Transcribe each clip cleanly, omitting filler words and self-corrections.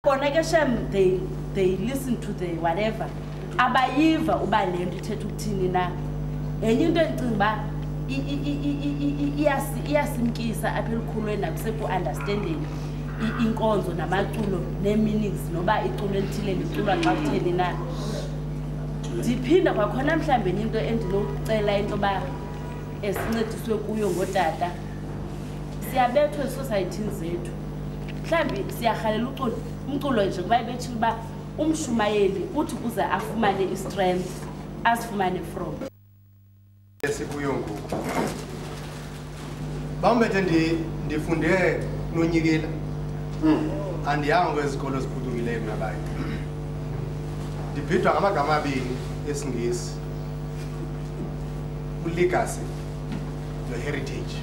They listen to the whatever. Abayiva uba lento ithetha ukuthini na. Enye into endicinga uba iyasimkisa apha elikhulweni nakusekho understanding inkonzo namaculo ne-meanings noba iculo elithile liculwa xa kutheni na. Ndiphinda kwakhona mhlawumbi enye into endinocela into yoba esincediswe kuyo ngootata. Siyabethwa esosayithini zethu. Mhlawumbi siyarhalela umculo nje kuba ibetshile uba umshumayeli uthi kuze afumane i-strength asifumane from. Esikuyo ngoku. Bambethe ndifunde nonyikela. Andiyanga kwezikolo eziphucukileyo nabayi. Ndibhidwa ngamagama abini esiNgesi. Legacy no-heritage.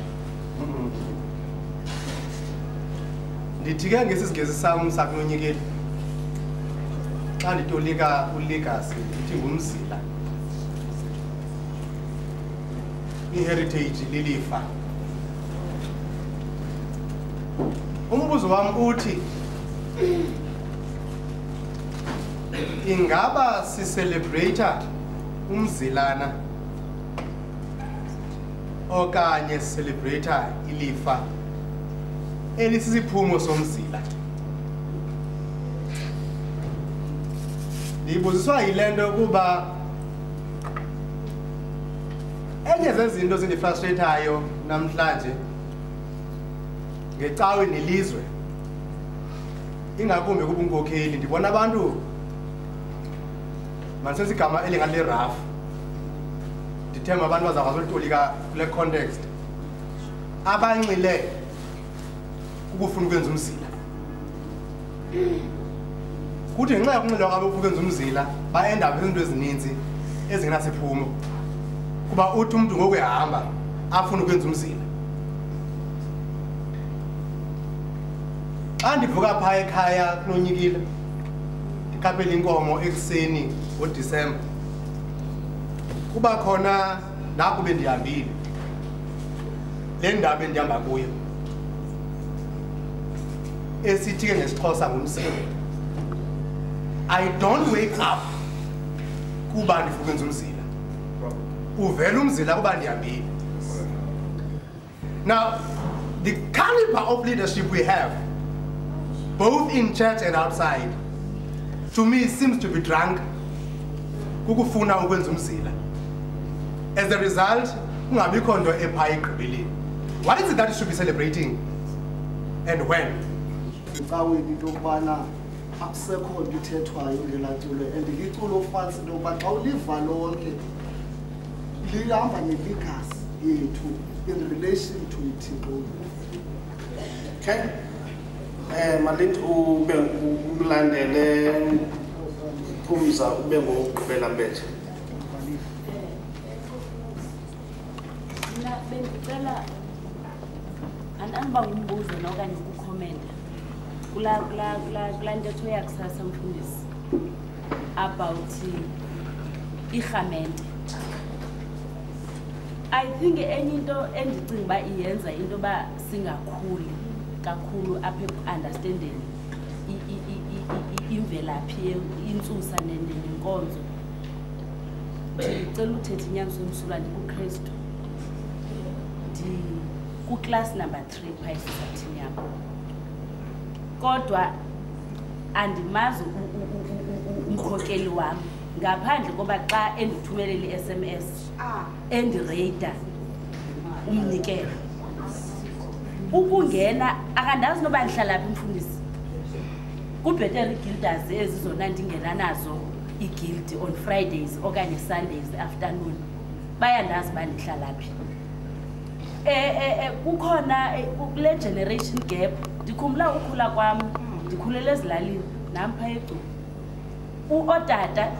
Ndithi ke ngesingesi sam sakunonyikela. Xa nditolika ulegacy ndithi ngumzila. I-heritage lilifa. Umbuzo wami uthi ingaba sicelebrate umzilana okanye celebrate ilifa elisisiphumo somzila. Ndibuziswa yilento kuba enye zezinto zindifrustrateayo namhlanje ngecawe nelizwe ingakumbi kubunkokheli ndibona abantu mansesigama elingale rough ndithemba abantu bazakwazi ulitolika kule context abancile ukufuna ukwenza umzila kuthi ngenxa yokunxila kwabo ukwenza umzila baenda kwizinto ezininzi ezingenasiphumo kuba uthi umuntu ngokuyahamba afuna ukwenza umzila. Xa ndivuka phaya ekhaya kunonyikile ndikapela inkomo ekuseni ngoDisemba kuba khona nakube ndihambile le ndaba endihamba kuyo esithi ke ngesixhosa ngumsila. I don't wake up kuba ndifuna ukwenza umzila. Uvela umzila kuba ndihambile. Now the caliber of leadership we have both in church and outside to me seems to be drunk kukufuna ukwenza umzila. As a result kungabikho nto ephaya egqibeleni. What is it that you should be celebrating and when? Ucaweni into yokubana akusekho nto ithethwayo ngelaculo and liculo fancy into yokuba xa uliva lonke lihamba ne-legacy yethu in relation to uThixo. Okay. Malithi ube umlandele Phumza ube ngokugqibela Mbete. Mina bengicela andiba ngumbuzo nokanye ukukhomenta kula ntetho yakusasa mfundisi about irhamente. I think enye into endicinga uba iyenza into yoba singakhuli kakhulu apha understanding imvelaphi intsusa nenkonzo. Ndicela uthetha inyaniso emsulwa ndikuKristu ku-class number 3 phaya esisathini yam kodwa andimazi umkhokeli wam ngaphandle koba xa endithumelele i-SMS endireyida umnikelo ukungena akandazi noba ndihlala phi mfundisi. Kubhetere i-guilders ezizona ndingena nazo i-guild on Fridays okanye Sundays afternoon bayandazi uba ndihlala phi. Kukhona kule generation gap ndikhumbula ukhula kwam ndikhulele ezilalini nam phaya eGcuwa uotata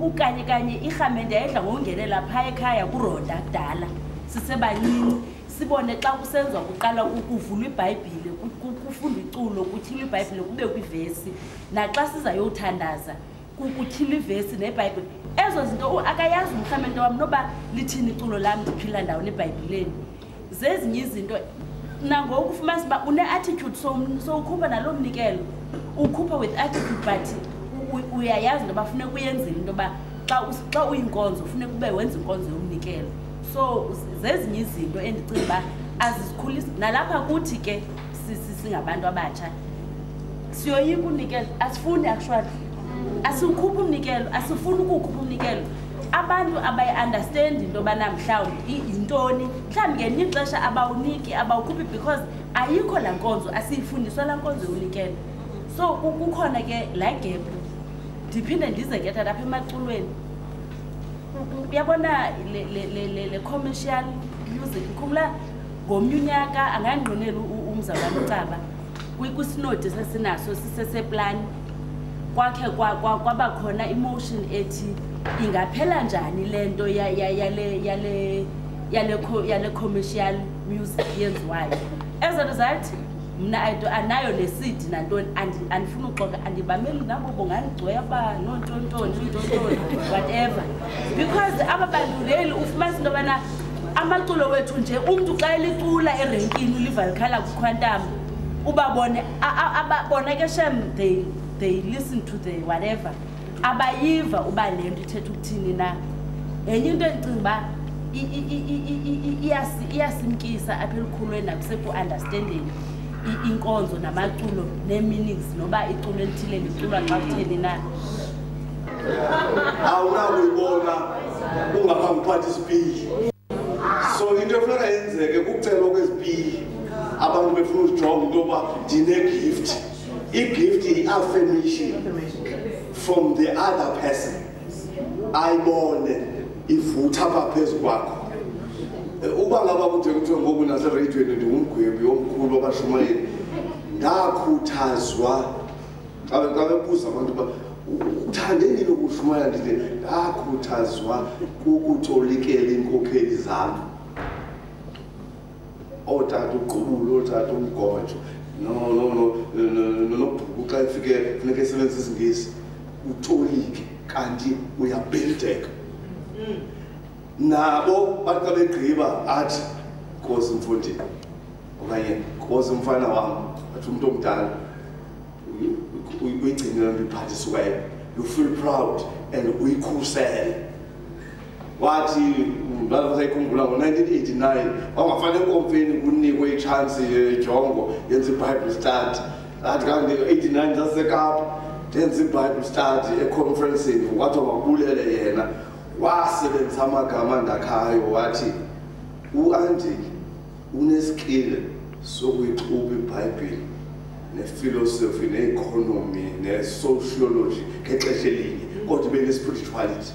ukanye irhamente yayidla ngokungenela phaya ekhaya kuronda kudala sisebancinci sibone xa kusenziwa kuqala kuvulwa iBhayibhile kufundwa iculo kutyhilwa iBhayibhile kube kwivesi naxa sizayothandaza kutyhilwa ivesi neBhayibhile. Ezo zinto akayazi umrhamente wam noba lithini iculo lam ndiphila ndawo neBhayibhileni. Zezinye izinto nangoku ufumanisa uba une-attitude so ukhupha naloo mnikelo ukhupha with attitude but uyayazi into yoba funeka uyenzile into yoba xa uyinkonzo funeka ube wenza inkonzo yomnikelo. So zezinye izinto endicinga uba azizikhulisa nalapha kuthi ke singabantu abatsha siyoyika unikelo, asifuni actually asiwukhuphi umnikelo, asifuni ukuwukhupha umnikelo. Abantu abayi-understand into yobana mhlawumbi yintoni, mhlawumbi ngelinye ixesha abawuniki abawukhuphi because ayikho laa nkonzo, asiyifundiswa laa nkonzo yonikelo. So kukhona ke laa gap. Ndiphinde ndize ke tata apha emaculweni uyabona le commercial music ngikhumbula ngomnye unyaka angandinqwenela umzalwane uCaba kwisinodi sesinaso siseseplani kwakhe kwaba khona emotion ethi ingaphela njani lento yale commercial music yenziwayo. As a result mna anayo le seed nantoni andifuna uxoka andibameli nabo bongandigcweba ba nontontoni whatever because ababaluleli ufumanisa into yobana amaculo wethu nje umntu xa elicula erenkini ulivalikhala kuQueenstown ubabone ababona ke shem they listen to the whatever abayiva uba le nto ithetha ukuthini na. Enye into endicinga uba iyasimkisa apha elikhulweni nakuseku-understanding inkonzo namaculo nee-meanings noba iculo elithile liculwa xa kutheni na. Awunakuyibona ungaphambi uphatha isipili. So into efuneka yenzeke kukucelwa kwezipili abantu befuna uzijonga into yoba ndine-gift. I-gift yi-affirmation from the other person. Ayibone ivutha apha phezu kwakho. Uba ngaba kunje kuthiwa ngoku nasereyidweni ndingumgwebi omkhulu wabashumayeli ndakhuthazwa xa bebuza abantu uba uthande nini ukushumayela ndithi ndakhuthazwa kukutolikela iinkokheli zam. Ootata uGqubulo, ootata uMgonjo nobhuku xa efike funeka esebenzisa isiNgesi utolike kanti uyabhildeka. Nabo bathi xa begqiba athi Nkosi mfondini okanye Nkosi mfana wam athi umntu omdala uyigcinile loo nto iphathisiweyo, you feel proud and uyikhusele. Wathi ndazayikhumbula ngo-1989 wangafane enkomfeni kunikwe itshansi ejongo yenza iBible study. Athi kanti 89 zasekapa ndenza iBible study econferenceni kwathiwa makubulele yena. Wasebenzisa amagama andakhayo wathi uAndile uneskill sokuyixuba iBhayibhile nephilosophy neeconomy nesociology ngexesha elinye kodwa ibe nespirituality.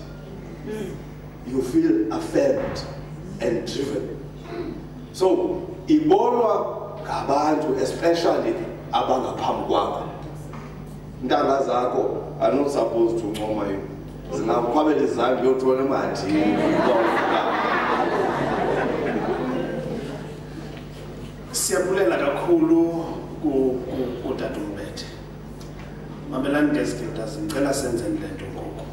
You feel affirmed and driven. So ibonwa ngabantu especially abangaphambi kwakho. Intanga zakho are not supposed to uncoma you. Zingakwabela izandla uyothola emadini. Siyabulela kakhulu kuDade Mbete. Mamelani ngezigida ngicela senze le nto ngoku.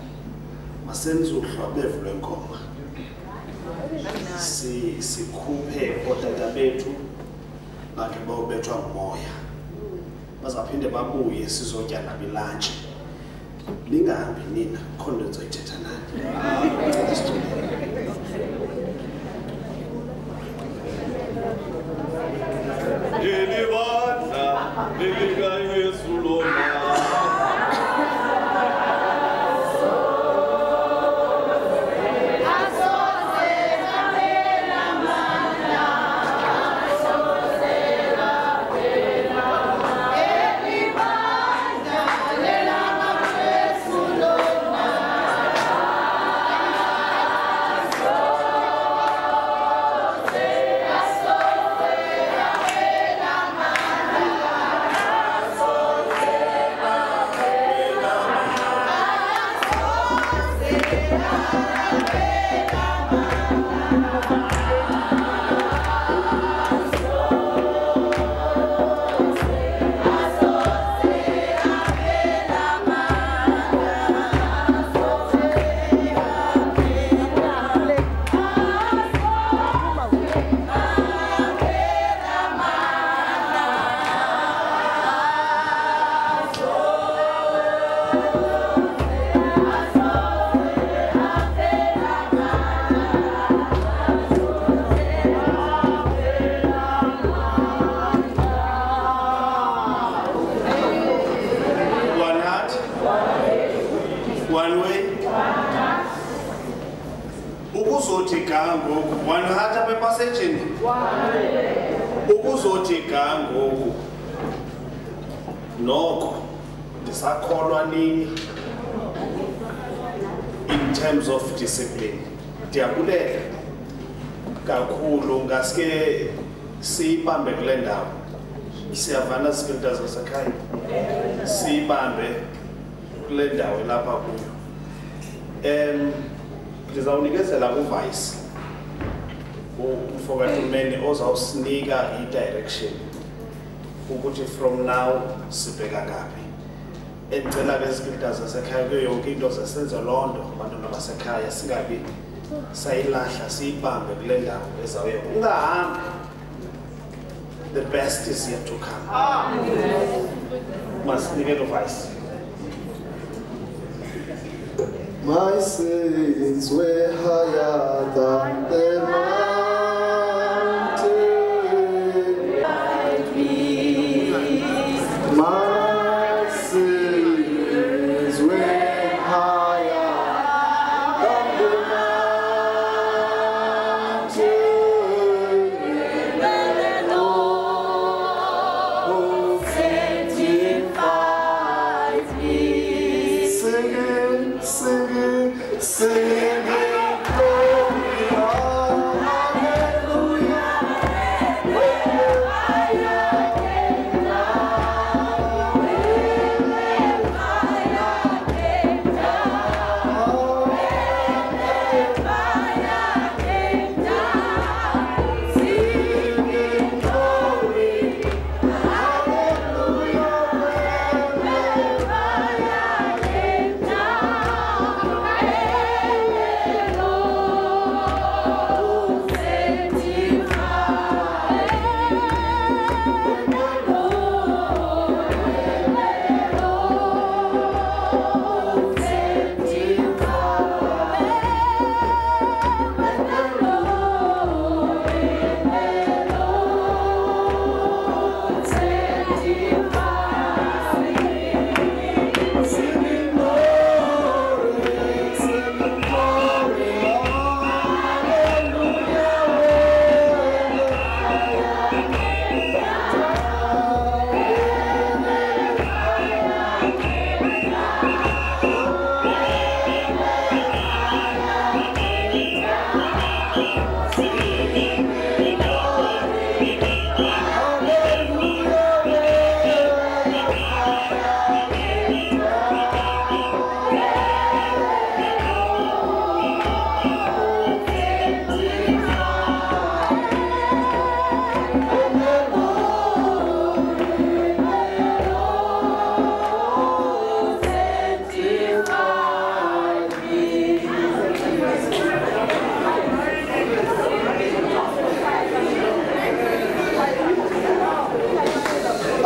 Masenze uhlwabevu lwenkomo. Sikhuphe otata bethu bakhe bawubethwa ngumoya. Bazaphinde babuye sizotya nabo ilunch. Lingahambi nina khona ndizoyithetha nani. Elibandla lelikaYesu lona. So One way. Ukuzothi ngoku. One heart apha passage. Ukuzothi ngoku. Noko ndisakholwa nini in terms of discipline. Ndiyabulela kakhulu ngaske siyibambe kule ndawo. Siyavana sifilters zasekhaya. Siyibambe kule ndawo lapha kuyo. Ndizawunikezela kuvice uMfokathumeni ozawusinika i-direction ukuthi from now sibheka ngaphi. Endicela ke izifilters zasekhaya kuyo yonke into zesenze londo abantwana basekhaya singabi sayilahla siyibambe kule ndawo ezawuye ungahambi. The best is yet to come. Masinike kuvice. My sins were higher than the mountain. My sins were higher than the mountain. Oh, sanctifies me. Singing, singing, singing, glory, hallelujah.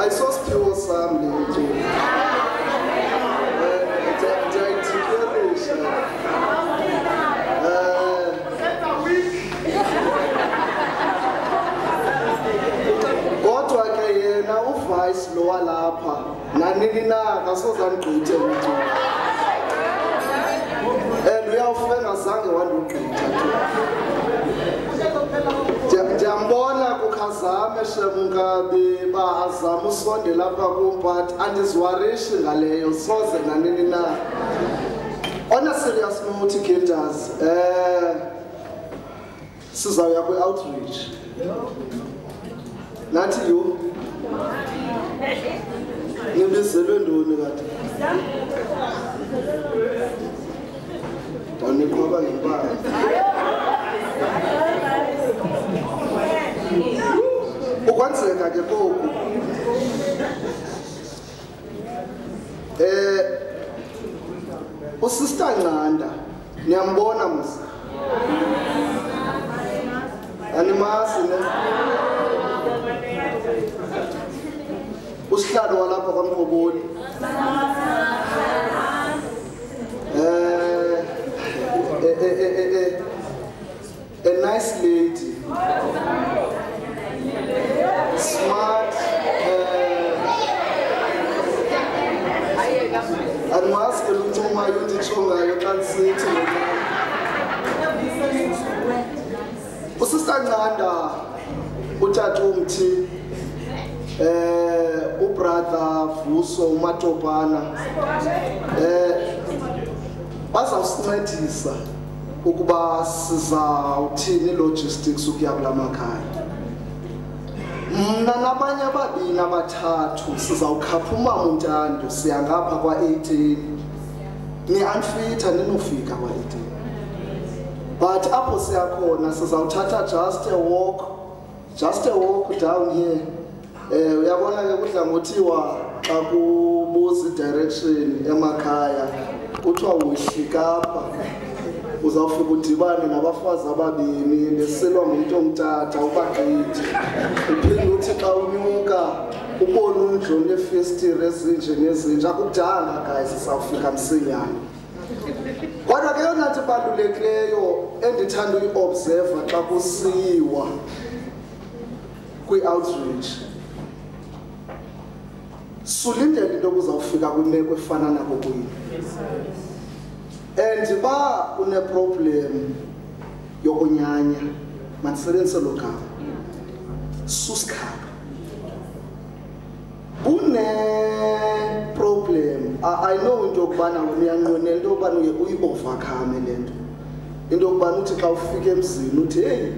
I saw still some little. Kodwa ke yena uvice lo walapha nanini na kasozanigqithe uthi. Uyawufenga zange wandugqitha. Ndiyambona kukhazame shemunkabi bazama usonde lapha kumphathi andiziwarishi ngaleyo soze nanini na. On a serious note, Gilders, sizawuya kwi-outreach. Nathi you nibizelwe ntoni kade? Ndaniqoba ngempala. Ukwenzeka ke koku uSister Nqanda niyambona musa animasi ne usihlalo walapha kwaMqoboli a nice lady, smart, and was a little man unditshoyo xa ndisithi usista Nqanda utata umthi ubrother Vuso uMatopana bazawusincedisa ukuba sizawuthini logistics ukuya kula makhaya. Mna nabanye ababini abathathu sizawukhapha umama uNtando siya ngapha kwa-18 ni-unfita ninofika kwa-18 but apho siyakhona sizawuthatha just a walk down here. Uyabona ke kudla ngothiwa xa kubuza direction emakhaya kuthiwa uhlika uzawufika udibane nabafazi ababini beselwa ngumuntu omtata ubagqithi uphinde uthi xa unyuka ubone undlu nefestire ezinje nezinje akudanga guys sizawufika msinyane. Kodwa ke yona nto ibalulekileyo endithanda uyi-observa xa kusiyiwa kwi-outreach sulindele into kuzawufika kwimeko efana nako kwini. And ba une-problem yokunyanya mandisebenzise lo gama susikhapha une-problem. I know into yokubana uyanqwenela into yokubana uyi-overcome le nto, into yokubana uthi xa ufika emzini uthi heyi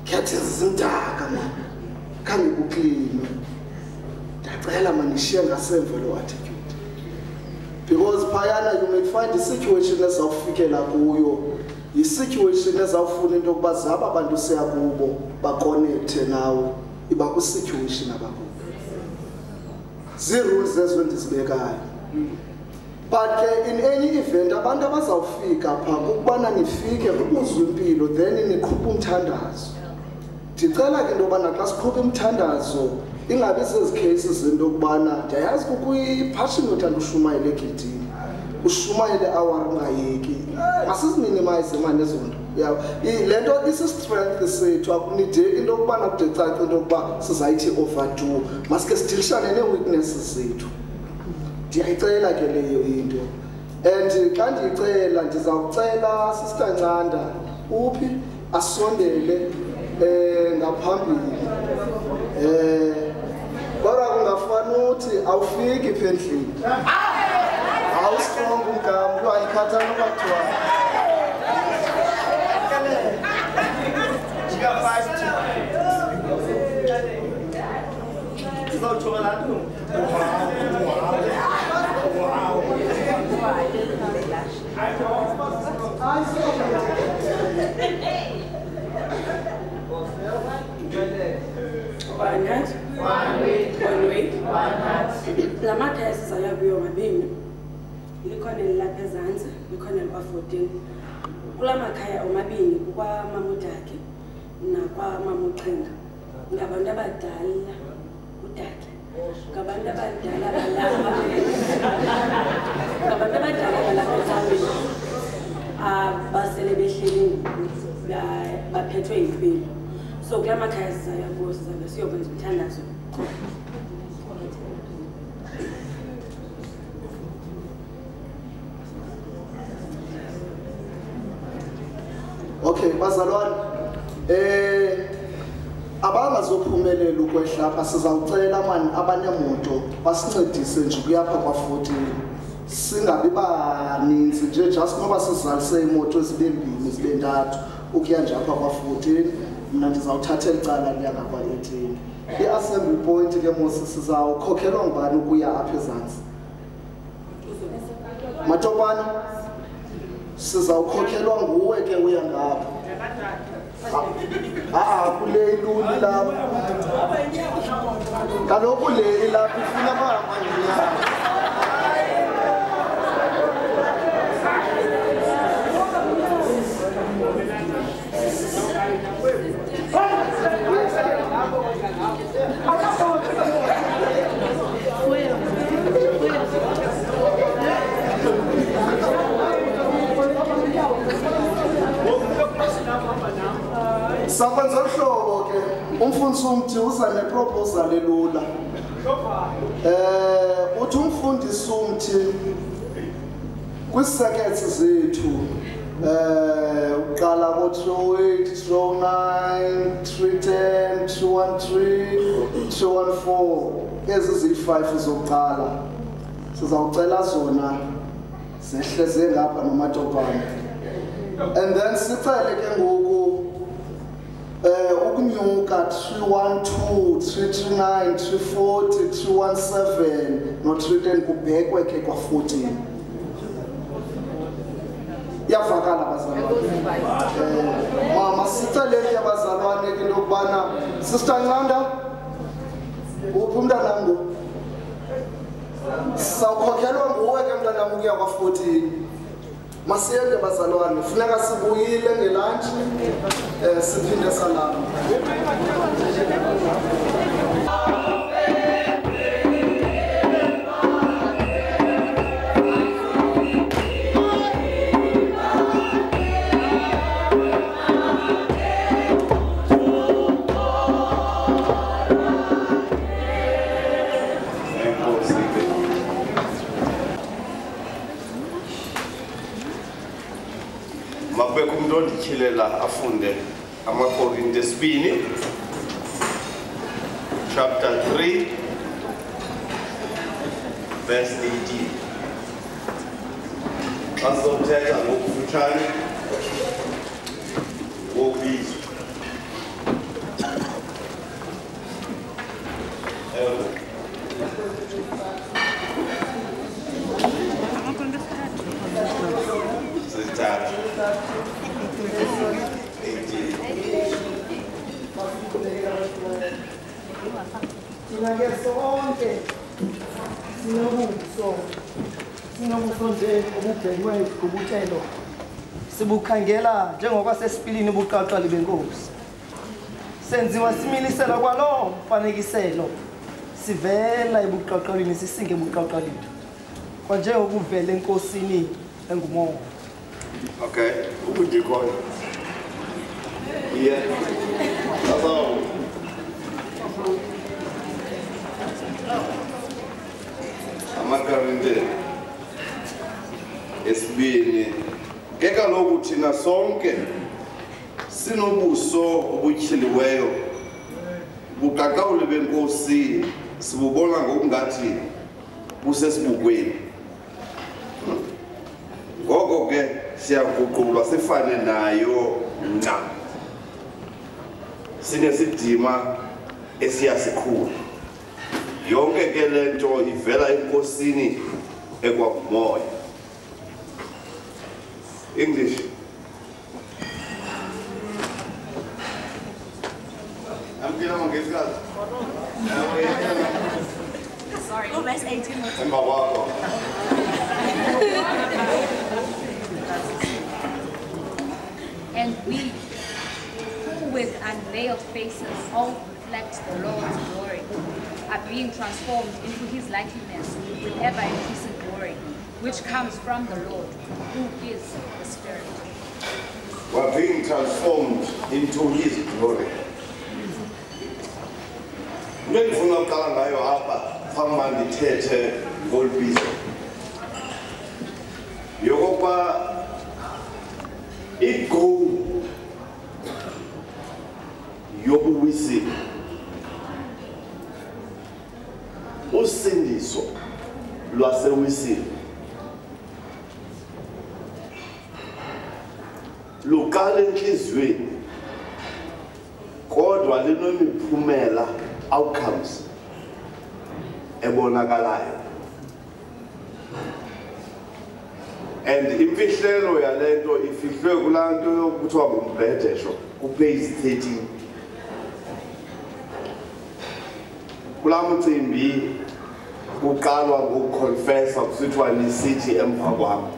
kuyathenza zimdaka ma khange kuklini ndiyacela mandishiye ngasemva lo attitude. Because phayana you may find i-situation ezawufikela kuyo yi-situation ezawufuna into yokuba zaba abantu siya kubo bakonekthe nawe iba kwi-situation abakubo. Zii-rules ezo ndizibekayo. But ke in any event abantu abazawufika phaa kukubana nifike kubuzwe impilo then niqhuphe umthandazo. Ndicela ke into yobana xa siqhuphe umthandazo ingabi sezi cases into yokubana ndiyayazi kukwi-passion yothanda ushumayele egedini ushumayele awari ungayeki. Masiziminimize mani ezo nto. Le nto isi-strength sethu akunideki into yokubana kude cace into yokuba sizayithi overdo. Masike sidilishane nee-weaknesses zethu. Ndiyayicela ke leyo into and xa ndiyicela ndizawucela Sister Nqanda uphi asondele ngaphambili. Kodwa kungafani uthi awufiki pha endlini awustrong umgama lo ayikhathana ubathiwa One way. La makhaya sizaya kuyo mabini. Likhona elapha ezantsi, likhona elpa-14. Kula makhaya omabini kukwamama uDaki nakwamama uXhenga. Ngabantu abadala uDaki. Ngabantu abadala balapha. Ngabantu abadala balapha ecaweni. Basele behleli baphethwe impilo. So kula makhaya sizaya kuwo sizabe siyokwenza umthandazo. Okay, bazalwane. Abangazophumelela ukwehla apha sizawucela mani abanemoto basincedise nje kuyapha kwa-14. Singabi baninzi nje just noba sizalise imoto ezibembini zibe ntathu ukuya nje apha kwa-14. Mna ndizawuthatha elicala liya ngakwa-18. I-assembly point ke mose sizawukhokhelwa ngubani ukuya apha ezantsi? Matopana sizawukhokhelwa nguwe ke uya ngapha. Kule iluli lapho. Kaloku le ilapho ifuna bangamanyana. Sakwenza uhlobo ke umfundisi umthi uza neproposal elula. Uthi umfundisi umthi Kwi-circuits zethu uqala ngo-308, 309, 310, 313, 314. Ezi ziyi-5 zokuqala sizawucela zona zehleze ngapha nomatopane. And then sicele ke ngoku ukunyuka 312, 339, 340, 317 no-310 kubhekwe ke kwa-14. Iyavakala bazalwane. Mama siceleni abazalwane ke into yokubana Sister Ncanda, uphi umntanam ngoku? Sawukhokhelwa nguwe ke mntanam ukuya kwa-14. Masiyeke bazalwane, funeka sibuyile ngelantshi siphinde salama. Kilela afunde amaKorinte 2 chapter 3 verse 18. Azothetha ngokufutshane ngokubizo. Sinobuso nje obubhekwe kubutshelo sibukhangela njengoba sesipilini ubuqaqali benkosi. Senziwa similisela kwalo mfanekiselo sivela ebuqaqalini sisinge ebuqaqalini kwanjengokuvela enkosini engumoya. Okay, ubudikona. Yeah. That's all. amaKorinte esibini ke kaloku thina sonke sinobuso obutyhiliweyo buqaqawule benkosi sibubona ngokungathi busesibukweni. Ngoko ke siyaguqulwa sifane nayo nca sinesidima esiyasikhulu. Yonke ke lento ivela enkosini ekwakumoya. English. Sorry. Oh, verse 18. And we, who with unveiled faces all reflect the Lord's glory, are being transformed into his likeness with ever-increasing glory, which comes from the Lord, who is the Spirit. We're being transformed into his glory. Ngifuna ukuqala ngayo apha phambi ndithethe ngolibizo. Yokokuba igoal yobuwisile usindiso lwasewisile luqala enhliziyweni kodwa linomiphumela outcomes ebonakalayo. And imfihlelo yalento ifihlwe kulanto yokuthiwa ngumbhedesho kupage 13. Kulamcimbi kuqalwa ngokuconfessa kusithiwa nisithi emva kwami.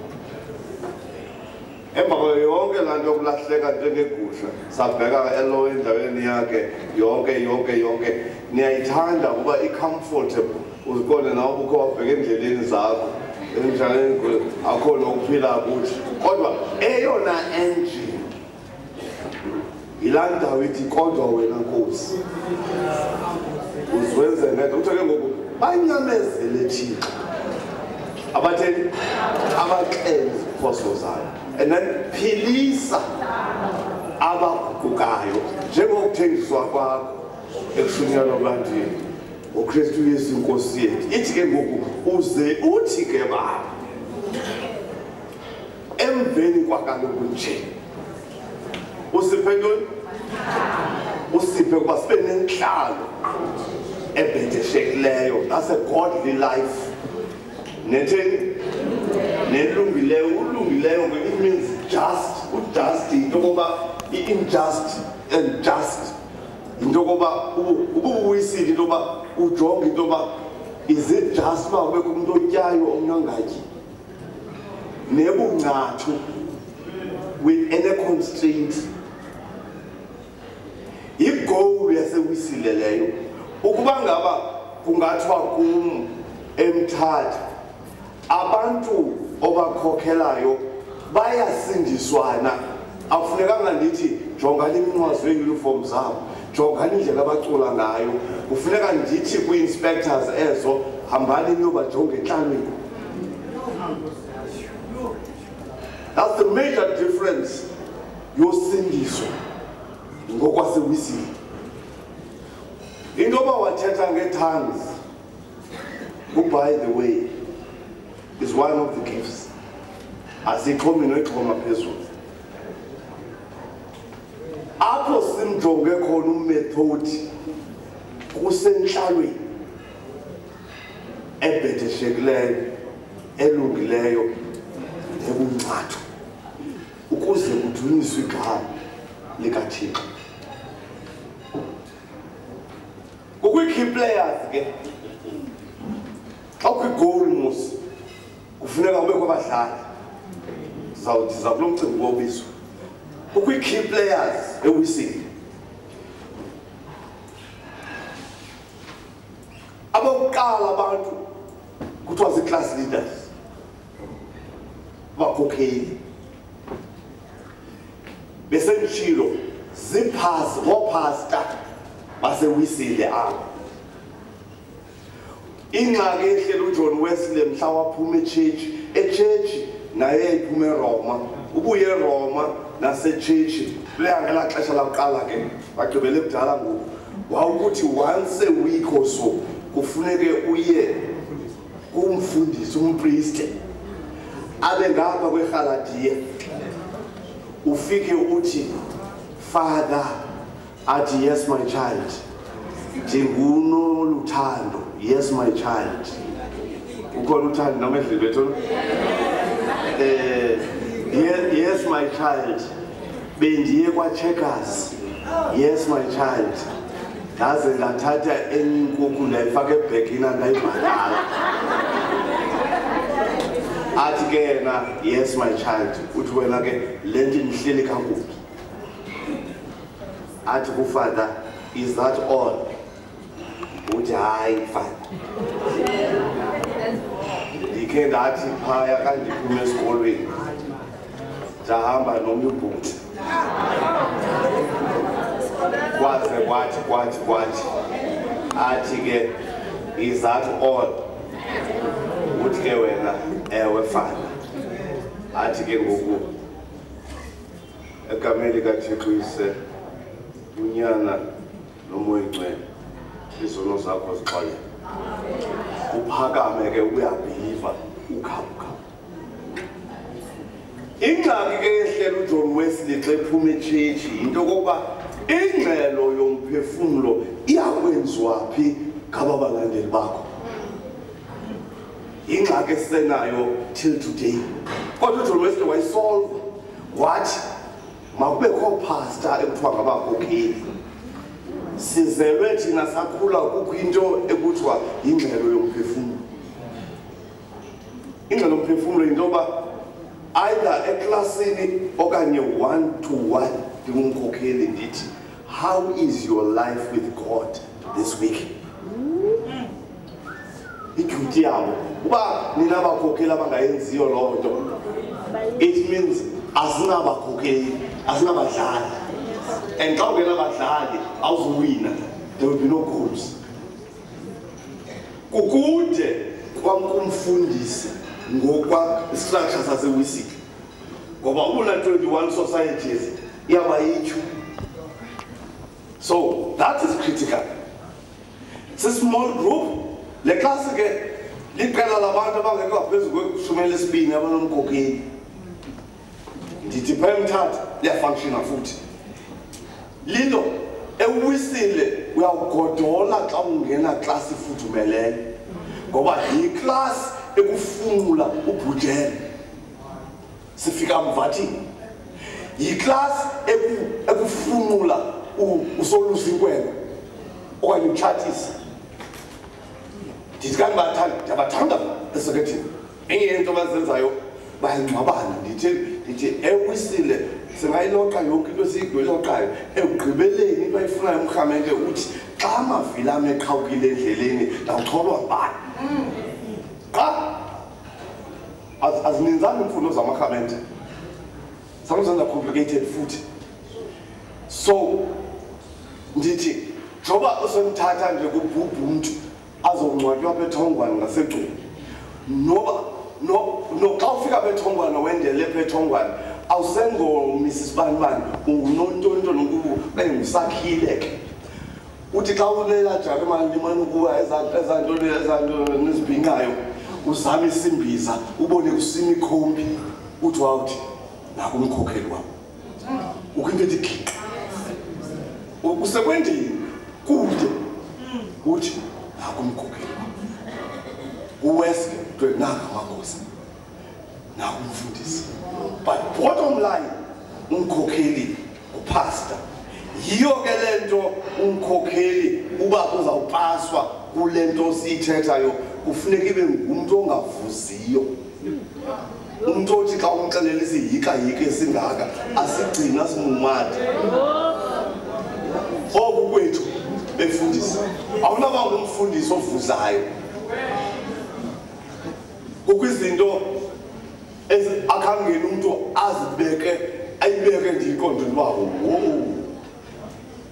Emva kwayo yonke lanto yokulahleka njengegusha sabheka elo endaweni yakhe yonke niyayithanda kuba i-comfortable uzibone nawe ukho wabheka endleleni zakho enjani akho nokuphila kuthi kodwa eyona engine ilaa ndawo ithi kodwa wena Nkosi uziwenze ngento kuthiwa ke ngoku banyamezele Thixo abatheni abaxenzi phoso zayo, and then philisa abaguqukayo njengokuthengiswa kwakho ekushunyana obandini uKristu Yesu inkosi yethu. Ithi ke ngoku uze uthi ke baba emveni kwakaloku nje usiphe ntoni? Usiphe ukuba sibe nentlalo ebheteshekileyo, that's a godly life, netheni nelungileyo. Ulungileyo it means just, just into yokoba i-injust and just, into yokoba ubuyisile into yoba ujonge into yoba is it just uba kubekho umuntu otyayo omnye angatyi, nebunqathu with any constraint. Igoal yasewisile leyo. Ukuba ngaba kungathiwa kum eMthatha abantu obakhokhelayo bayasindiswana, akufunekanga ndithi jongani iminqwazi weuniform zabo, jongani indlela abacula ngayo. Kufuneka ndithi kwi-inspectors ezo hambani niyobajonga entlalweni. That's the major difference yosindiswa ngokwasewisile. Into yoba wathetha nge-tongues, by the way, is one of the gifts. Asixhomi noyixhoma phezulu. Apho simjonge khona umethodi kusentlalweni ebheteshekileyo, elungileyo, ebunqathu, ukuze kudunyiswe igama likaThixo. Kukwi-key players ke, xa kwi-goal mos kufuneka kubekho abadlali. Sizawudiza kulo mcimbi wobiso. Kukwi-key players ewisile. Abokuqala abantu kuthiwa zii-class leaders, abakhokheli. Besenditshilo ziphasi ngoopasta basewisile apho. Ingxaki ehleli uJohn Wesley mhla waphuma etshetshi naye yayiphuma eRoma. Ubuye eRoma nasetshetshi leya ngelaa xesha lakuqala ke bagqibele ebudala ngoku. Wawukuthi once a week or so kufuneke uye kumfundisi umpriest abe ngapha kwerhaladiya. Ufike uthi, Father, athi yes my child, ndingunoluthando, yes my child. Ukhona uthando namedlebe bethu? Yes my child, bendiye kwa-checkers, yes my child. Ndaze ndathatha enye inkukhu ndayifaka ebhekini andayibhatala. Athi ke yena, yes my child, uthi wena ke le nto ndihleli kakubi. Athi kuFather, is that all? Uthi hayi Father. Ndikhe ndathi phaya xa ndiphuma esikolweni ndahamba nomnye ubhuti. Kwathi athi ke, is that all? Uthi ke wena, ewe Father. Athi ke ngoku egameni likaThixo ise unyana nomoya oyingcwele izono zakho zixole. Uphakame ke uyabhiliva ukhapha. Ingxaki ke ehleli uJohn Wesley xa ephuma etshetshi into yokokuba ingxelo yomphefumlo iyakwenziwa phi ngababalandeli bakho. Ingxaki esisenayo till today. Kodwa uJohn Wesley wayisolva wathi makubekho pastor ekuthiwa ngabakhokheli. Sizelwe thina sakhula kukho into ekuthiwa ingxelo yomphefumlo. Ingxelo yomphefumlo into yoba either eklasini okanye one-to-one ndingumkhokheli ndithi, how is your life with God this week? Iduty yabo uba nina abakhokheli abangayenziyo loo nto, it means asinabakhokheli, asinabadlali. And xa ungenabadlali awuzuwina, there will be no goals. Kukude kwamkumfundisi ngokwa structure sase-WC ngoba una 21 societies yabayithu. So that is critical. It's a small group. Le class ke liqela labantu abangekho ngaphezulu kweshumela lesibini abanomkhokheli. Ndithi phemthatha liyafunctiona futhi. Lilo ewisile uyawugodola xa ungena class ifudumeleyo. Ngoba yi-class ekufumula ubhujele. Sifika mvathini. Yi-class ekufumula usolusa inkwelo okanye utshathisa. Ndithi kanti ndiyabathanda esekethini. Enye into abazenzayo bayangcwabana. Ndithi ewisile singayiloqa yonke into esiyidweloqayo ekugqibeleni into ayifunayo umrhamente uthi xa amavili am eqhawukile endleleni ndawutholwa ngubani. Xa azininzanga iimfundo zamarhamente samzenza complicated futhi. So ndithi joba usemthatha nje kubhubha umntu azongcwatywa apha eThongwane ngaseGcuwa noxa ufika apha eThongwane wendele apha eThongwane awusengomrs banibani ungunontonto nokubu bengusakhile ke uthi xa ulela Jarimani limane ukuba ezanto nezibhingayo uzame isimbiza ubone kusima ikhombi uthi wawuthi naku umkhokheli wam ukho into ethi giqa usekwendini kude uthi naku umkhokheli wam uWesley naka amagosa naku umfundisi. But bottom line umkhokheli upastor. Yiyo ke lento umkhokheli uba uzawupaswa kule nto siyithethayo kufuneka ibe ngumuntu ongavuziyo. Umuntu othi xa umxelela isiyika esingaka asigcina simumade. Oku kwethu befundisi awunaba ngumfundisi ovuzayo. Kukwizinto akhangela umuntu ayibeke ndiyiqonde lwawo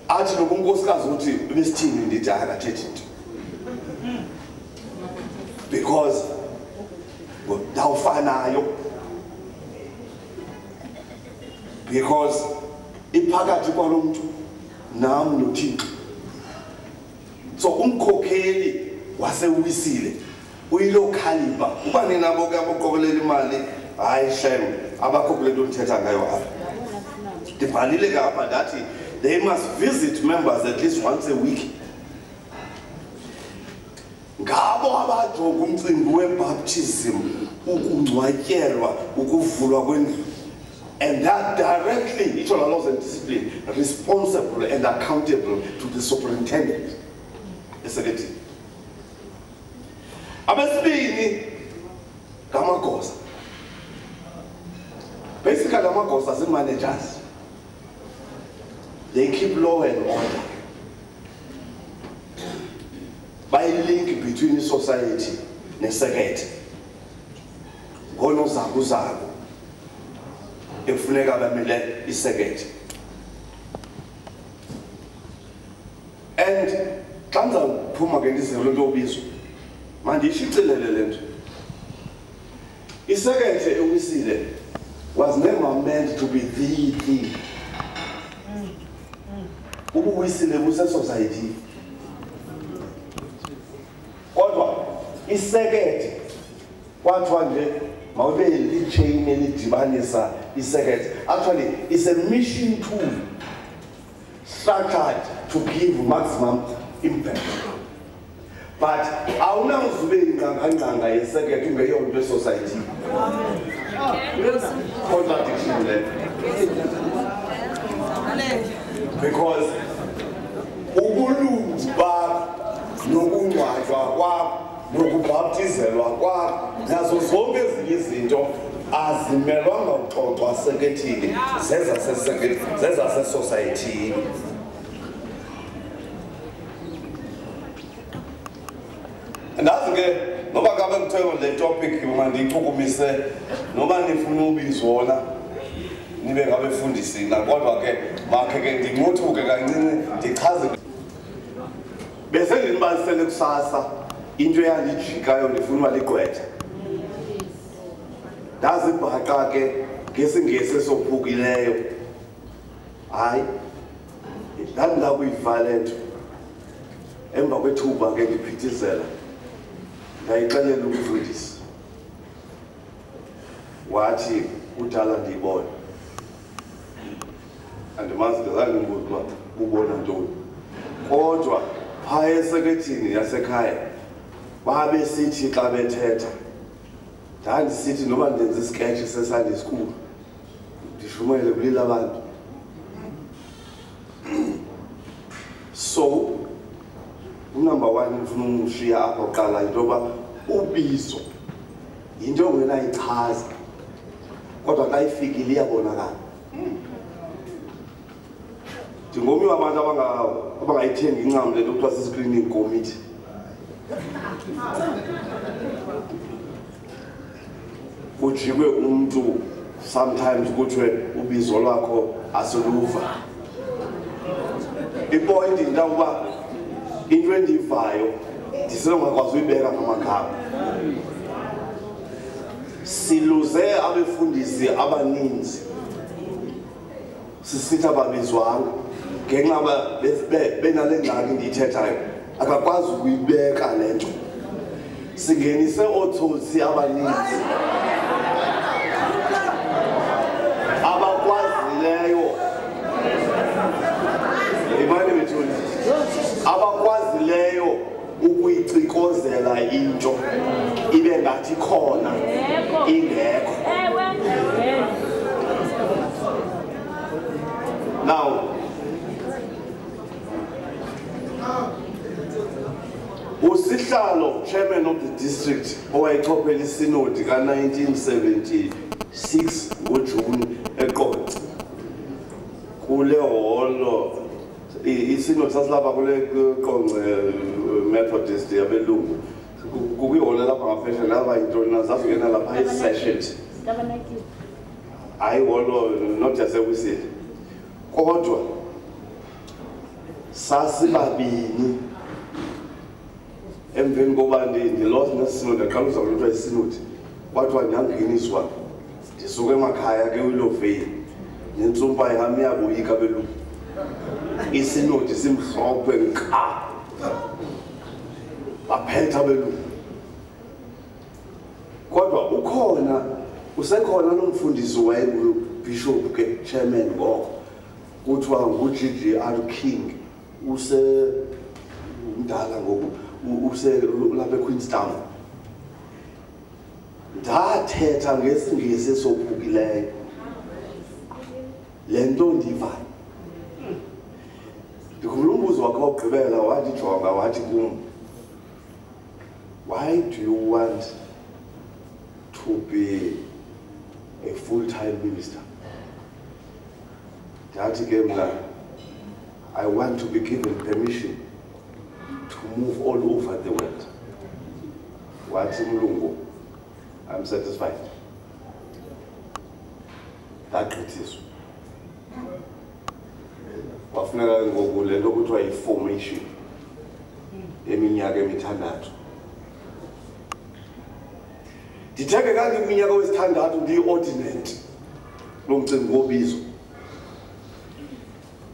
athi noba unkosikazi uthi besithini ndithi akathethi nto because ndawufanayo because iphakathi kwalo mntu nam noThixo. So umkhokheli wasewisile uyilo caliber uba ninabo ke aboqokelela imali hayi shem abakhokheli into ndithetha ngayo apha ndibhalile ke apha ndathi they must visit members at least once a week. Ngabo abajonga umcimbi webaptism ukungcwatyelwa ukuvulwa kwendlu and that directly each of the laws and discipline responsible and accountable to the superintendent. Esekethi abesibini ngamagosa. Basically amagosa as managers. They keep law and order. By link between the society and secret. Gono zaku efuneka bamele isecret. And kanza phuma ke ndizelo nto obizwa. Mandishicilele lento. Isecret ewisile was never meant to be the thing. Ubuwisile buse society. Kodwa isecret kwathiwa nje mawube lichain elidibanisa isecret. Actually it's a mission tool structured to give maximum impact. But awunawuzube ingqangqanga yesecret ungeyonto society. Contradiction there. Because ubulungu bakho nokungcwatywa kwakho nokubhaptizelwa kwakho nazo zonke ezinye izinto azimelwanga uxoxwa sekethini zezasesociety. Ndazi ke noba kabe kuthiwe le topic mandiyichukumise noba nifuna ubizwona nibe ngabefundisi kodwa ke makhe ke ndingothuke kancinci ndichaze bese ndinibalisele kusasa into eyalijikayo ndifuna uba ligqwetha ndazibhaqa ke ngesingesi sophukileyo hayi ndandinakuyivalento emva kwethuba ke ndiphithizela ndayixelela umfundisi wathi udala ndiyibona andimazi ngezange mbuzi uba ubona ntoni kodwa phaya esekethini yasekhaya babesithi xa bethetha ndandisithi noba ndenza isiketshi sesunday school ndishumayele kulila abantu. So unumber one ndifuna umshiya apha kuqala into yoba ubizo yinto ongenayichaza kodwa xa ifikile iyabonakala. Ndingomnye wabantu abangayithengi incam le nto kuthiwa si-screening committee. Kujikwe umntu sometimes kuthiwe ubizo lwakho asuluva. Ipoint into yokuba into endiyivayo ndisenongakwazi uyibeka ngamagama. Siluze abefundisi abaninzi sisithi ababizwanga ngenxa yoba benale ngxaki ndiyithethayo akakwazi ukuyibeka le nto. Singenise ootsosi abaninzi abakwazileyo imane bethuni abakwazileyo ukuyicikozela into ibe ngathi khona ingekho. Now usihlalo chairman of the district owayichophela isinodi ka-1976 ngoJuni eQonce kule holo isinodi sasilapha kule Qonce Methodist yabelungu kukuyiholo lapha ngafesha laba yintoni nazafika lapha i-session hayi holo not yasekusile kodwa sasibabini emveni koba ndilost nesisinodi ndaqala uzakuthiwa isinodi kwathiwa ndangeniswa ndisuke emakhaya ke wilofeyi nentsumpa yam iyaboyika belungu isinodi simhlophe nka baphetha belungu kodwa usekhona lo mfundisi wayengubishop ke chairman ngoko kuthiwa ngu-GGR King mdala ngoku lapha eQueenstown. Ndathetha ngesingesi esophukileyo le nto ndivayo. Ndikhumbula umbuzo wakhe wokugqibela wathi jonga wathi kum, why do you want to be a full-time minister? Ndathi ke mna, I want to be given permission to move all over the world. Wathi mlungu, I'm satisfied. Ndagqithiswa. Kwafuneka ngoku le nto kuthiwa yi-formation eminyaka emithandathu. Nditheke kanti kwiminyaka wesithandathu ndiyi-ordinate lo mcimbi wobizo.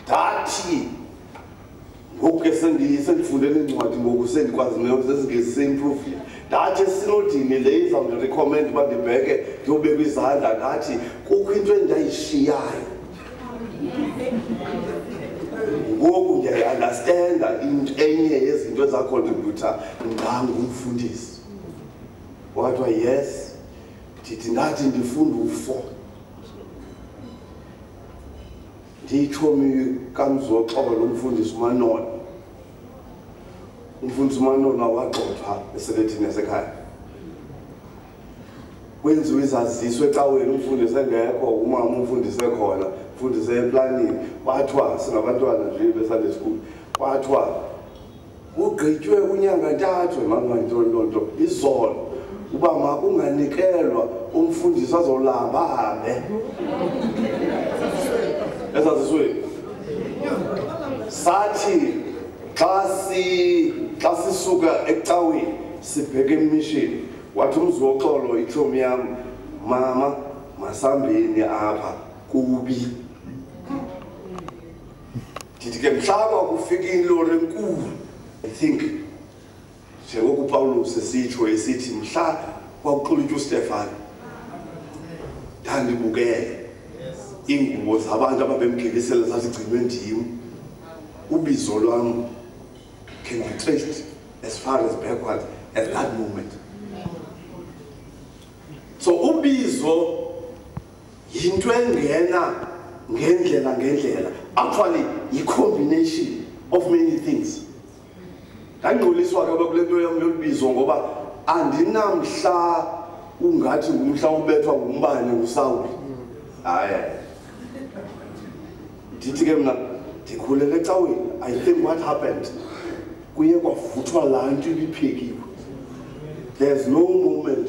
Ndathi ngoku ke sendifundele incwadi ngoku sendikwazi sesingesi se-improvile. Ndathi esinodini le izawundirecommend uba ndibheke ndiyobekwa izandla ndathi kukho into endayishiyayo. Ngoku ndiyayi-understanda enye yezinto ezakhontributha ngangumfundisi. Wathiwa yes, ndithi ndathi ndifunda u-4. Ndiyitshomi kaMzoxolo lo mfundisi uManona. Umfundisi uManona wagxothwa esekethini yasekhaya. Kwenziwe izaziso ecaweni umfundisi engekho, umama umfundisi ekhona, umfundisi eplanini. Wathiwa singabantwana nje beSunday school. Wathiwa ugqitywe unyanga ntathu mama ntoni izolo uba makunganikelwa umfundisi azolamba ahambe. Esazisweni sathi xa sisuka ecaweni sibheke emishini wathi uMzoxolo itshomi yam mama masambeni apha kubi ndithi ke mhlaba kufika ilori enkulu. I think njengoku uPawulos esitsho esithi mhla kwakuxolitshwa uStefan ndandibukele ingubo zabantu ababemgelisela zasigcinwe ndim. Ubizo lwam can be traced as far as backward at that moment. So ubizo yinto engena ngendlela. Actually a combination of many things. Ndangcoliswa ke kule nto yam yolubizo ngoba andinamhla ungathi ngumhla ubethwa ngumbane nguSawuli. Hayi. Ndithi ke mna ndikhulele ecaweni. I think what happened kuye kwavuthwa laa nto ibiphekiwe. There's no moment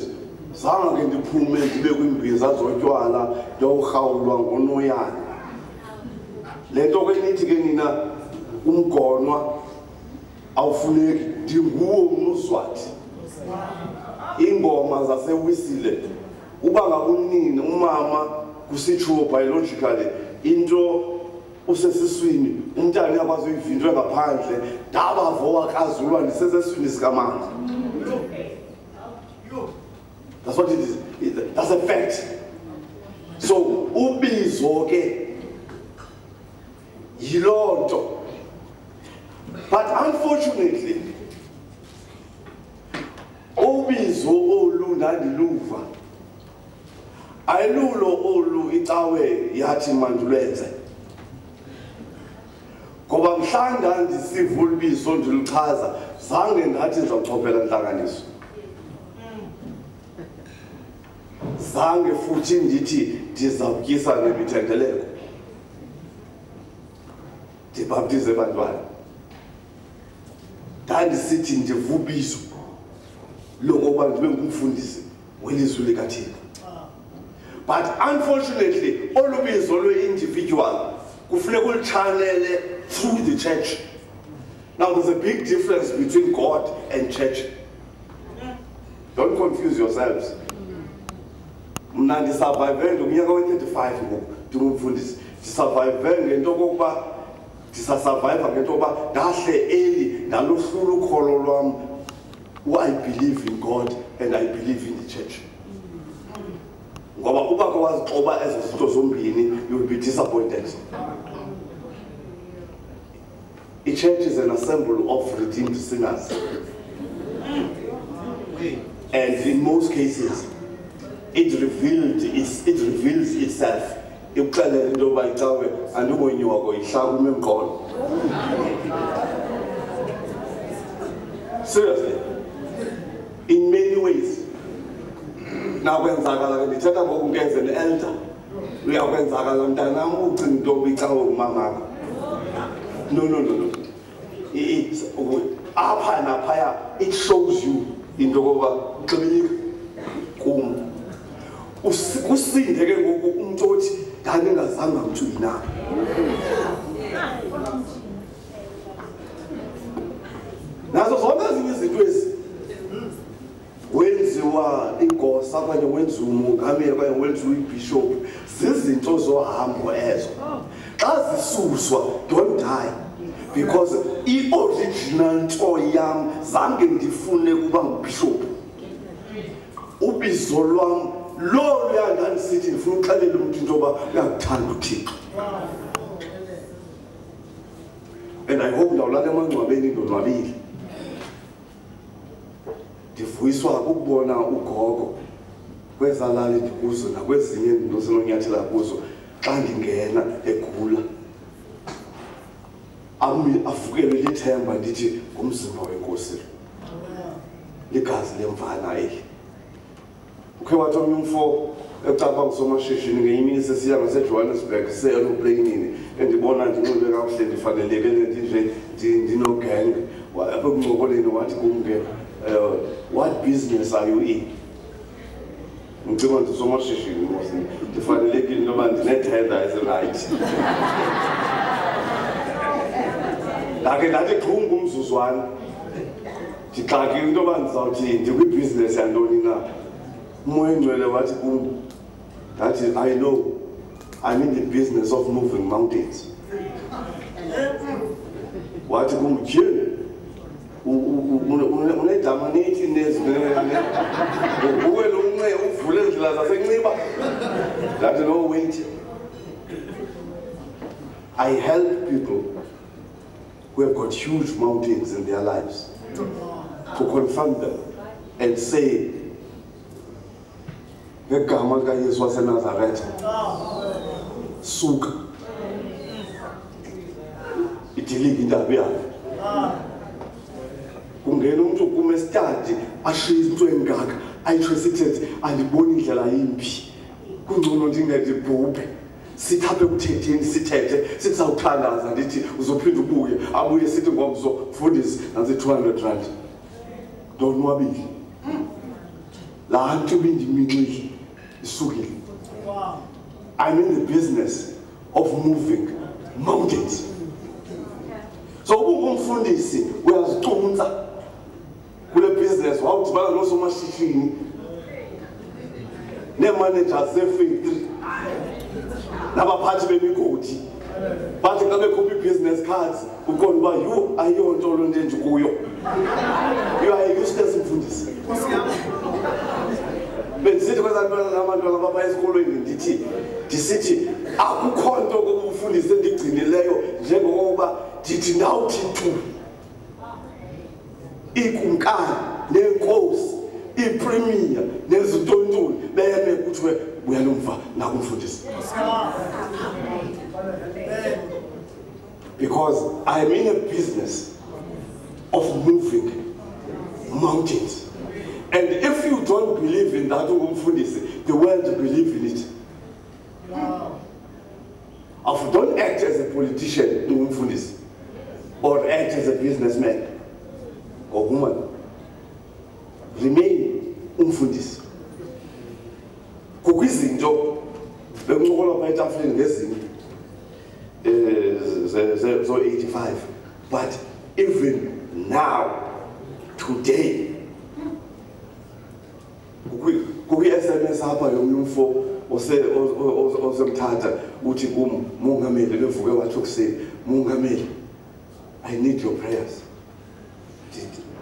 zange ndiphume ndibe kwiimbiza zotywala ndiyawurhawulwa ngonoyana. Le nto ke nithi ke nina umgonwa awufuneki ndinguwo umnuzwathi. Iingoma zasewisile uba ngabunini umama kusitsho biologically into usesiswini umntana uyakwazi uyivintwe ngaphandle ndabavo wakazulwa ndiseseswini sikamama. That's what it is. That's a fact. So ubizo ke yiloo nto. But unfortunately ubizo olu ndandiluva ayilulo olu icawe yathi mandulwenze. Ngoba mhlanga ndisiva ulibizo ndiluchaza zange ndathi ndizawuchophela intlanganiso. Zange futhi ndithi ndizawutyisa nemithendeleko ndibhaptize abantwana. Ndandisithi ndiva ubizo lokuba ndibe ngumfundisi welizwi likaThixo. But unfortunately olu bizo lwe-individual kufuneka uluchanele through the church. Now there's a big difference between God and church. Don't confuse yourselves. Mna ndisurvive ngomnyaka we-35 ngoku ndingumfundisi. Ndisurvive ngento okokuba ndisasurvive ngento yokuba ndahle eli ndalohlula ukholo lwam. I believe in God and I believe in the church. Ngoba uba kwazixoba ezo zinto zombini you will be disappointed. A church is an assembly of redeemed sinners. And in most cases it reveals itself. Ikuxelela into yoba icawe andingonyiwa koyihlakume emqolo. Seriously. In many ways. Now kwenzakala ke ndithetha ngoku ngeze ne-elder. Uyakwenzakala mntanam ucinga into yoba icawe umamakho. No. Apha naphaya it shows you into yokoba uxibelile kum. Kusinde ke ngoku umntu othi ndandingazange mtshuyina. Nazo zonke ezinye izinto ezi wenziwa igosa okanye wenziwa umongameli okanye wenziwa ibishop zizinto zohambo ezo. Xa zisuswa don't die because i-original nto yam zange ndifune ukuba ngubishop. Ubizo lwam loluya ndandisithi ndifuna uxelela umntu into yoba uyakuthanda uThixo. And I hope ndawulala emangcwabeni ndonwabile. Ndivuyiswa ukubona ugogo kwezalali ndikuzo nakwezinye izinto sinonyathela kuzo xa ndingena egula. Avukelwe lithemba ndithi ngumzimba wenkosi. Ligazi lemvana eli. Ukhe wathi omnye umfo ecapha ngusomashishini ngenye imini sesiya ngaseJohannesburg se-aeroplanini endibona ndinxibe kakuhle ndifanelekele ndinje ndinogang. Apha ekuncokoleni wathi kum ke what business are you in? Ngicela ndisomashishini ndifanelekile into yoba ndinethenda ezirayithi. Ndakhe ndathi xhungu umzuzwana ndixakile into yoba ndizawuthi ndikwibhizinesi yantoni na. that I know I'm in the business of moving mountains. What no wait. I help people who have got huge mountains in their lives to confront them and say, ngegama likaYesu waseNazaretha, suka idilike indaba yakhe. Kungena umuntu kumestadi ashiye into engaka ayitresithe andiboni indlela yimbi kungcono ndingedibhubhe sithaphe kuthetheni sithethe sisawuthandaza ndithi uzophinda ubuye abuye sithi ngomso mfundisi nansi 200 rand ndonwabile la nto bindimincile isukile. I'm in the business of moving mountains. So ubungumfundisi uyazicunza kule business wawudibana nosomashishini nee-managers ze-factory nabaphathi bemigodi bathi xa bekhupha i-business cards uqonda uba yho ayiyonto loo nto enje kuyo you are a useless mfundisi. Bendisithi kwezantwana nabantwana bapha esikolweni ndisithi akukho nto kokufundisa endigcinileyo njengokuba ndithi ndawuthi tu ikumkani neenkosi ipremier nezitontoni beme kuthiwe uyanomva nakumfundisi. Because I'm in a business of moving mountains. And if you don't believe in that, the world believe in it. If you don't act as a politician, or act as a businessman or woman, remain umfundisi. Kukwizinto bengincokola pha etafuleni ngezinto so 85, but even now, today, kukwi-SMS apha yomfo osemthatha uthi kum mongameli bevuke wathi ekuseni mongameli I need your prayers.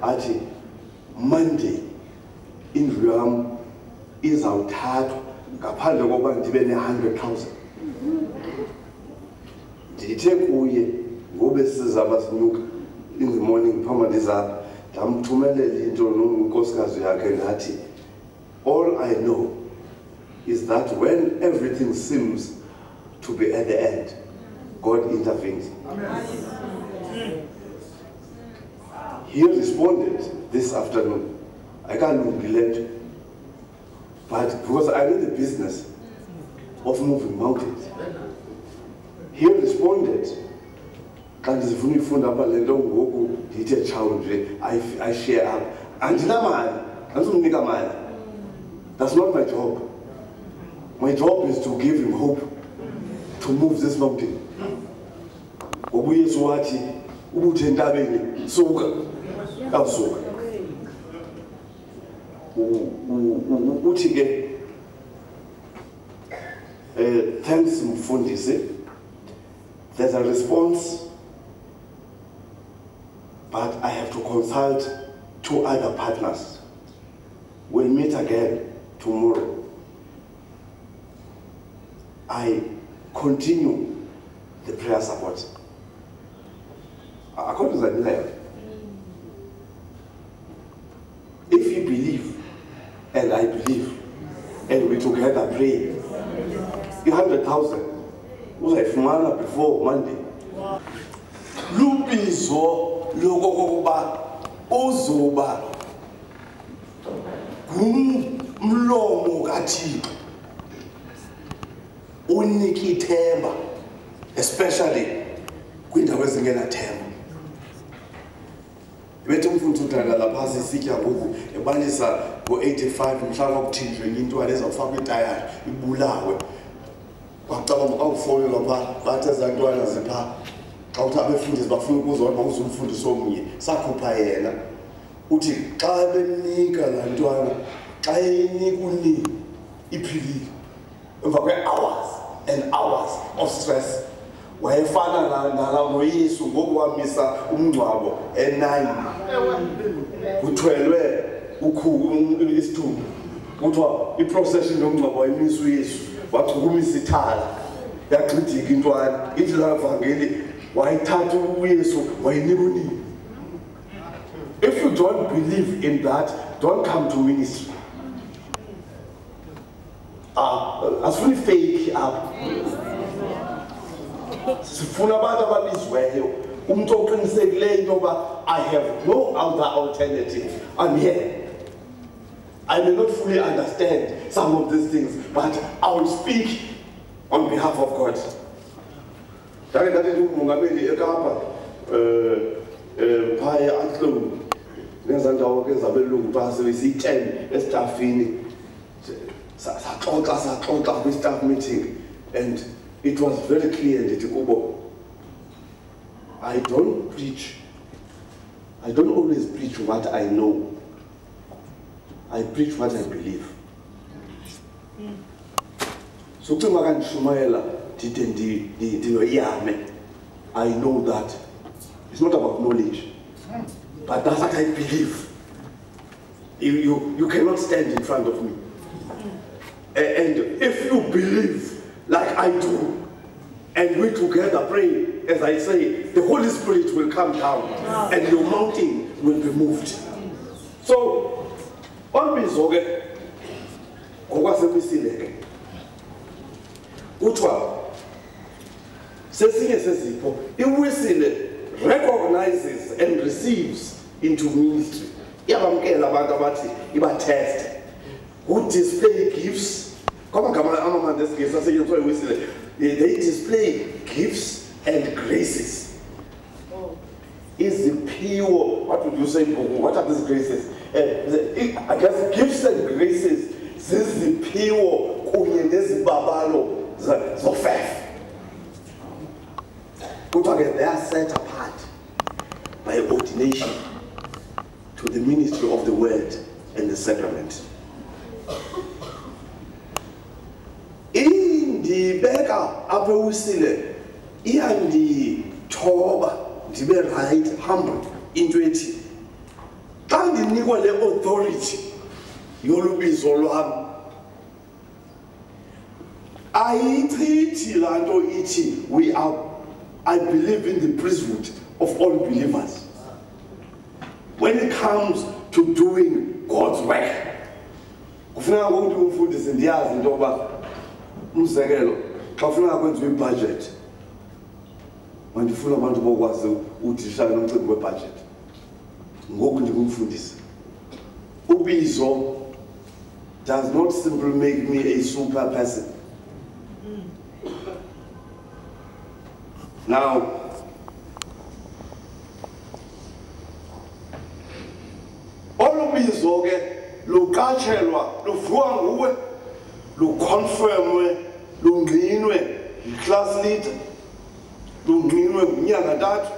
Athi Monday indlu yam izawuthathwa ngaphandle kokuba ndibe ne-100,000. Ndithe kuye ngobe sizaba sinyuka in the morning phamba ndizapha ndamthumelela into nonkosikazi yakhe ngathi all I know is that when everything seems to be at the end, God intervenes. Amen. He responded this afternoon. I can't relent, but because I'm in the business of moving mountains, he responded. I share up. That's not my job. My job is to give him hope to move this mountain. Ubuye wathi ubuthe entabeni suka awusuka. Uthi ke thanks mfundisi. There's a response, but I have to consult 2 other partners. We'll meet again tomorrow. I continue the prayer support. According to the if you believe and I believe and we together pray, 100,000 uzayifumana before Monday. Lubizo lokokuba uzoba ngumlomo kaThixo unika ithemba, especially kwindawo ezingenathemba. Bethu umfundisi uDala lapha sisitya ngoku ebalisa ngo85 mhlawumbe ukuthinjwe into ezawufaka itayari ibulawe. Wacabanga awufowuni lapha bathi ezantwana zipha xa uthi abefundisi bafuna ukuzona uzumfundisi omnye sakhupha yena uthi xa benika laa ntwana xa enikuni iphilile emva kwe-hours and hours of stress wayefana noyesu ngoku wamisa umngcwabo e-9 kuthwelwe isithupha kuthiwa iprocession yomngcwabo wayimisa uyesu wachukumisa ithala yagxidika intwana ithi lavangeli wayithatha uyesu wayinika unini. If you don't believe in that, don't come to ministry. Asifuni fake up. Sifuna abantu ababizweyo umuntu oqinisekileyo into yoba I have no other alternative. I'm here. I may not fully understand some of these things, but I will speak on behalf of God. Ndake ndathi umongameli eKapa phaya atlou neza ndawo ke zabelungu phase besiyi-10 estafini saxoxa kwi-staff meeting, and it was very clear ndithi kubo, I don't always preach what I know. I preach what I believe. So I know that it's not about knowledge, but that's what I believe. You cannot stand in front of me. And if you believe like I do, and we together pray, as I say, the Holy Spirit will come down and your mountain will be moved. So, always okay. Iwisile recognizes and receives into ministry. Test. Who display gifts. They display gifts and graces. Is the pure, what would you say? What are these graces? I guess gifts and graces. This is the pure babalo faith. They are set apart by ordination to the ministry of the word and the sacrament. In the beggar upper Wisile, in the Toba, to be right, humble, into it. Thank the Nigole authority. You'll be so I treat Lando Ichi. I believe in the priesthood of all believers. When it comes to doing God's work, kufuna ukuthi umfundisi ndiyazi into yoba umzekelo xa ufuna kwenziwa ibudget mandifuna abantu bokwazi udishana nomcimbi webudget ngoku ndingumfundisi. Ubizo does not simply make me a super person. Now, olubizo ke lukatshelwa luvuka nguwe luconfirmwe lungqinwe yi-class leader lungqinwe ngunyanga ntathu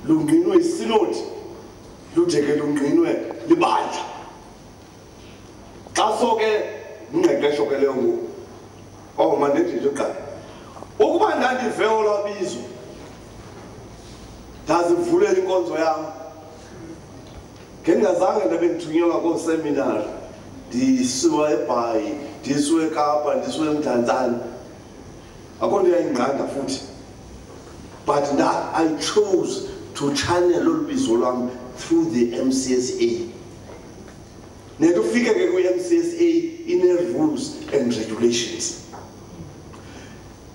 lungqinwe isinodi lude ke lungqinwe libandla. Xa so ke ngqeqesho ke leyo ngoku mandenditsho uqala ukuba ndandive olwabizo ndazivulela inkonzo yam ngendingazange ndabe ndithunyelwa kooseminari ndisiwa eBhayi ndisiwe eKapa ndisiwe eMdantsane akho nto yayinqanda futhi, but I chose to channel olubizo lwam through the MCSA. Neto fika ke kwi-MCSA ine-rules and regulations.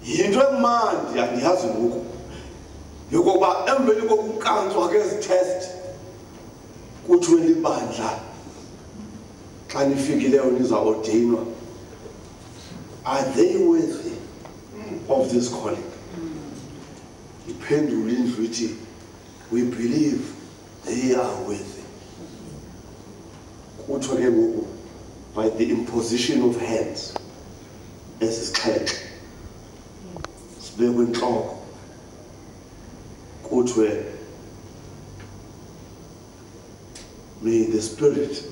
Yinto emandi andiyazi ngoku yokokuba emveni kokukantswa kwezi-test kuthiwe libandla xa nifikileyo nizaordinwa, are they worthy of this calling? Iphendule indlu ithi we believe they are worthy. Kuthiwe ke ngoku by the imposition of hands ezisixhenxe sibekwe entloko kuthiwe may the Spirit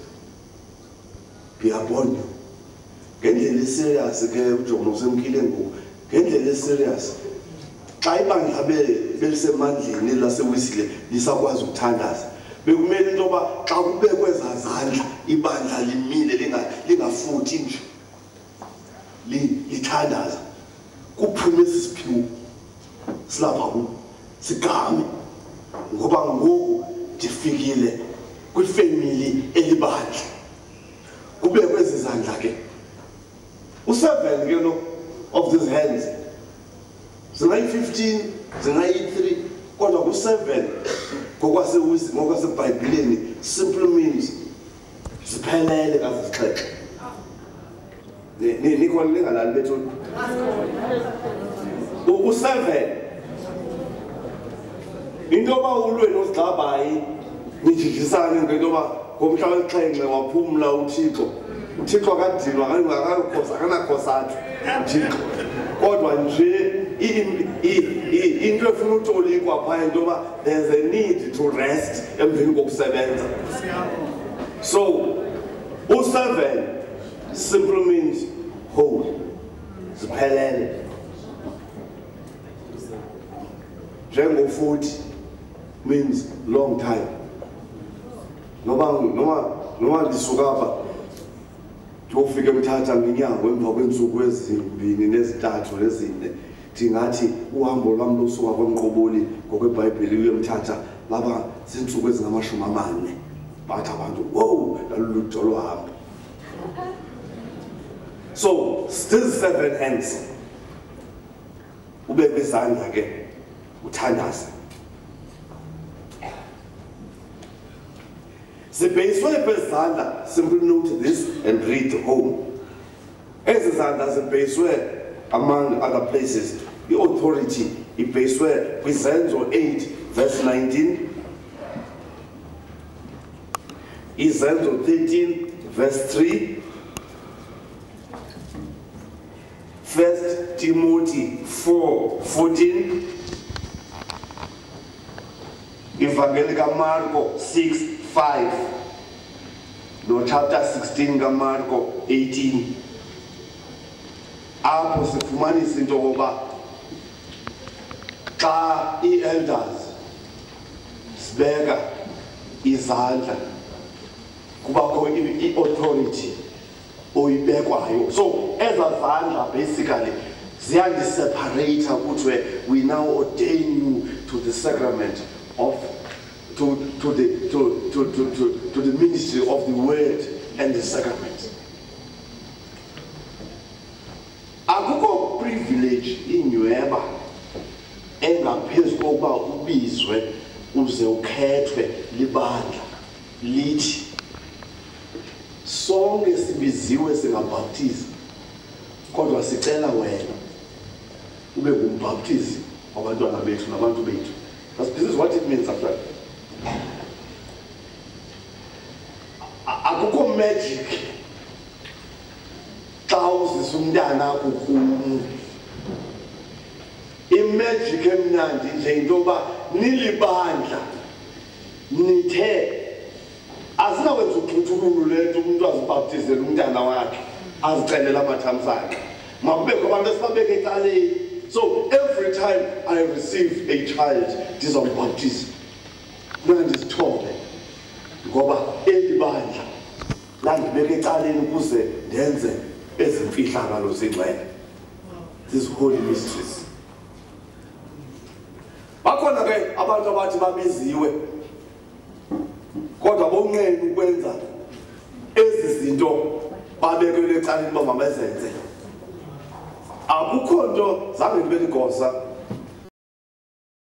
be upon you. Ngendlela serious ke uJomo usemkhile ngoku. Ngendlela serious. Xa ibandla belisemandleni laseWesley lisakwazi ukuthandaza. Bekumele into yoba xa kubekwe ezazandla ibandla limile lingafuthi nje. Lithandaza. Kuphume sisiphiwo. Silapha ku sigame. Ngoba ngoku ndifikile kwifamily elibandla. Kubekwe ezazandla ke. U7 ke lo of these hands. Zingayi 15, zingayi 3, kodwa ku7 ngokwasebhayibhileni simple means siphelele kazixhexe. Nikhona lingalali bethu. U7 into yoba ulwe nosigxabhayi nijijisane ngento yoba ngomhla wesixhenxe waphumla uThixo akadinwa akanakhosathi uThixo. Kodwa nje into efuna utolikwa phaya into yoba there's a need to rest emveni kokusebenza. So u7 simply means whole, ziphelele. Njengo40 means long time. Noma lisuka apha ndiyofika eMthatha ngenyanga emva kweentsuku ezimbini nezithathu nezine ndingathi uhambo lwam losuka kweMqoboli ngokweBhayibhile uye eMthatha laba ziintsuku ezingama40. Bathi abantu wow laluludo lohambo. So still 7 hands. Ubeke izandla ke uthandaza. Zibhekiswe phezandla, simply note this and read home. Ezizandla zibhekiswe among other places. The authority ibhekiswe kwiZenzo 8 verse 19. Izenzo 13 verse 3. 1 Timothy 4:14. Evangeli kaMarko 6:5. No chapter 16 kaMarko 18. Apho sifumanisa into yokuba xa ii-elders sibeka izandla kubakho i-authority oyibekwayo. So ezazandla basically ziyandiseparator kuthiwe we now ordain you to the sacrament of to the ministry of the word and the sacrament. Akukho privilege inyweba engaphezu kokuba ubizwe uze ukhethwe libandla lithi sonke sibiziwe singabhaptizi kodwa sicela wena ube ngumbhaptizi wabantwana bethu nabantu bethu. This is what it means after. Akukho magic xa uzisa umntana kukumu. Imagic emnandi nje into yoba nilibandla nithe asinakwenza uxuthululo lento umuntu azibhaptizele umntana wakhe azicelela amathambo akhe. Makubekho abantu esibabeka ecaleni. So every time I receive a child, ndizombhaptiza. Ndizithobe ngoba eli bandla landibeka ecaleni ukuze ndenze ezimfihlakalo zengcwele. These holy mysteries. Bakhona ke abantu abathi babiziwe kodwa bonqeni ukwenza ezi zinto babekelwe ecaleni uba mabezenze. Akukho nto zange ndibe ligosa